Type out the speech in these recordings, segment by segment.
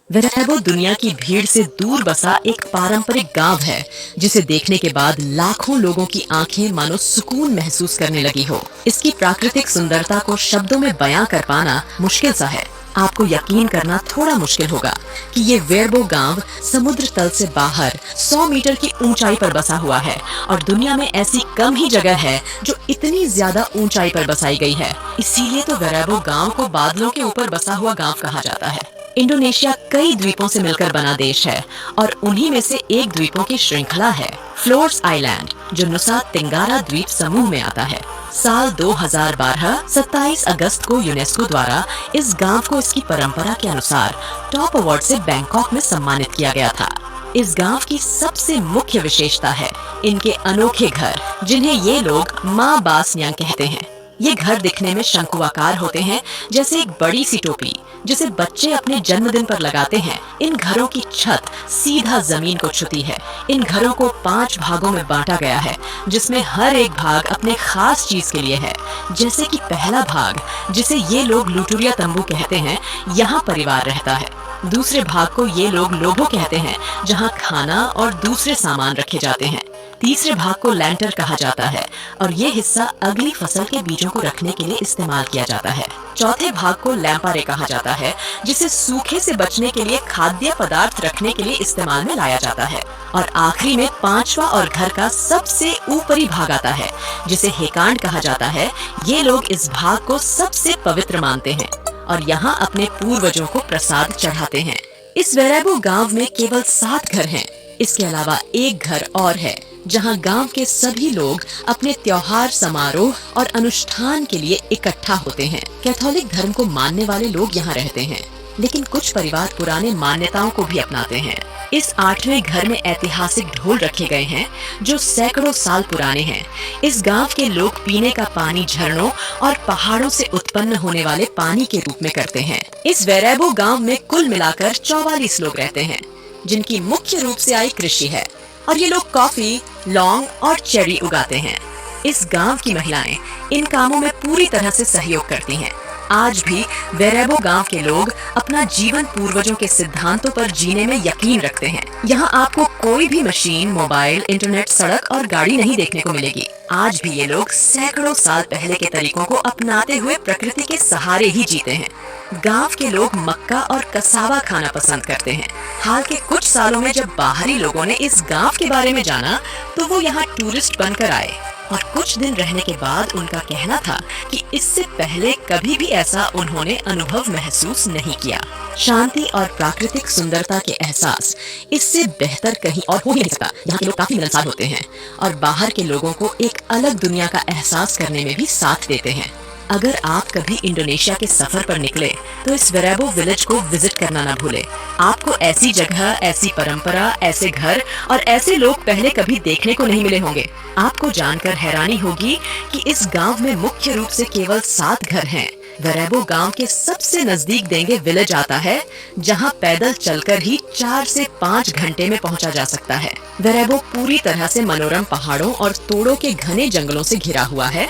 वेरेबो दुनिया की भीड़ से दूर बसा एक पारंपरिक गांव है, जिसे देखने के बाद लाखों लोगों की आंखें मानो सुकून महसूस करने लगी हो। इसकी प्राकृतिक सुंदरता को शब्दों में बयां कर पाना मुश्किल सा है। आपको यकीन करना थोड़ा मुश्किल होगा कि ये वेरेबो गांव समुद्र तल से बाहर 100 मीटर की ऊंचाई पर बसा हुआ है और दुनिया में ऐसी कम ही जगह है जो इतनी ज्यादा ऊंचाई पर बसाई गई है। इसीलिए तो वेरेबो गांव को बादलों के ऊपर बसा हुआ गांव कहा जाता है। इंडोनेशिया कई द्वीपों से मिलकर बना देश है और उन्हीं में से एक द्वीपों की श्रृंखला है फ्लोर्स आइलैंड, जो नुसा तेंगारा द्वीप समूह में आता है। साल 2012 27 अगस्त को यूनेस्को द्वारा इस गांव को इसकी परंपरा के अनुसार टॉप अवार्ड से बैंकॉक में सम्मानित किया गया था। इस गांव की सबसे मुख्य विशेषता है इनके अनोखे घर, जिन्हें ये लोग माँ बासन्यांग कहते हैं। ये घर दिखने में शंकुआकार होते हैं, जैसे एक बड़ी सी टोपी जिसे बच्चे अपने जन्मदिन पर लगाते हैं। इन घरों की छत सीधा जमीन को छूती है। इन घरों को 5 भागों में बांटा गया है, जिसमें हर एक भाग अपने खास चीज के लिए है। जैसे कि पहला भाग, जिसे ये लोग लुटुरिया तंबू कहते हैं, यहाँ परिवार रहता है। दूसरे भाग को ये लोग लोबो कहते हैं, जहाँ खाना और दूसरे सामान रखे जाते हैं। तीसरे भाग को लैंटर कहा जाता है और ये हिस्सा अगली फसल के बीजों को रखने के लिए इस्तेमाल किया जाता है। चौथे भाग को लैंपारे कहा जाता है, जिसे सूखे से बचने के लिए खाद्य पदार्थ रखने के लिए इस्तेमाल में लाया जाता है। और आखिरी में 5वां और घर का सबसे ऊपरी भाग आता है, जिसे हेकांड कहा जाता है। ये लोग इस भाग को सबसे पवित्र मानते हैं और यहाँ अपने पूर्वजों को प्रसाद चढ़ाते हैं। इस वेरेबो गांव में केवल 7 घर हैं। इसके अलावा एक घर और है, जहां गांव के सभी लोग अपने त्योहार, समारोह और अनुष्ठान के लिए इकट्ठा होते हैं। कैथोलिक धर्म को मानने वाले लोग यहाँ रहते हैं, लेकिन कुछ परिवार पुराने मान्यताओं को भी अपनाते हैं। इस 8वें घर में ऐतिहासिक ढोल रखे गए हैं, जो सैकड़ों साल पुराने हैं। इस गांव के लोग पीने का पानी झरनों और पहाड़ों से उत्पन्न होने वाले पानी के रूप में करते हैं। इस वेरेबो गांव में कुल मिलाकर 44 लोग रहते हैं, जिनकी मुख्य रूप से आई कृषि है और ये लोग कॉफी, लौंग और चेरी उगाते हैं। इस गांव की महिलाएं इन कामों में पूरी तरह से सहयोग करती हैं। आज भी वेरेबो गांव के लोग अपना जीवन पूर्वजों के सिद्धांतों पर जीने में यकीन रखते हैं। यहाँ आपको कोई भी मशीन, मोबाइल, इंटरनेट, सड़क और गाड़ी नहीं देखने को मिलेगी। आज भी ये लोग सैकड़ों साल पहले के तरीकों को अपनाते हुए प्रकृति के सहारे ही जीते हैं। गांव के लोग मक्का और कसावा खाना पसंद करते हैं। हाल के कुछ सालों में जब बाहरी लोगों ने इस गांव के बारे में जाना, तो वो यहाँ टूरिस्ट बनकर आए और कुछ दिन रहने के बाद उनका कहना था कि इससे पहले कभी भी ऐसा उन्होंने अनुभव महसूस नहीं किया। शांति और प्राकृतिक सुंदरता के एहसास इससे बेहतर कहीं और हो ही नहीं सकता। यहाँ के लोग काफी मिलनसार होते हैं और बाहर के लोगों को एक अलग दुनिया का एहसास करने में भी साथ देते हैं। अगर आप कभी इंडोनेशिया के सफर पर निकले, तो इस वेरेबो विलेज को विजिट करना ना भूले। आपको ऐसी जगह, ऐसी परंपरा, ऐसे घर और ऐसे लोग पहले कभी देखने को नहीं मिले होंगे। आपको जानकर हैरानी होगी कि इस गांव में मुख्य रूप से केवल 7 घर हैं। वेरेबो गांव के सबसे नजदीक देंगे विलेज आता है, जहां पैदल चलकर ही 4 से 5 घंटे में पहुंचा जा सकता है। वेरेबो पूरी तरह से मनोरम पहाड़ों और तोड़ों के घने जंगलों से घिरा हुआ है।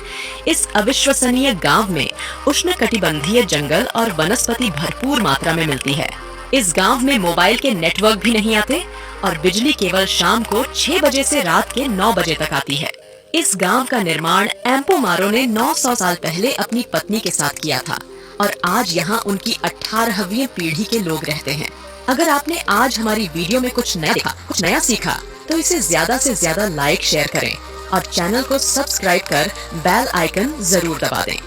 इस अविश्वसनीय गांव में उष्णकटिबंधीय जंगल और वनस्पति भरपूर मात्रा में मिलती है। इस गांव में मोबाइल के नेटवर्क भी नहीं आते और बिजली केवल शाम को 6 बजे से रात के 9 बजे तक आती है। इस गांव का निर्माण एम्पो मारो ने 900 साल पहले अपनी पत्नी के साथ किया था और आज यहाँ उनकी 18वीं पीढ़ी के लोग रहते हैं। अगर आपने आज हमारी वीडियो में कुछ नया देखा, कुछ नया सीखा, तो इसे ज्यादा से ज्यादा लाइक, शेयर करें और चैनल को सब्सक्राइब कर बेल आइकन जरूर दबा दें।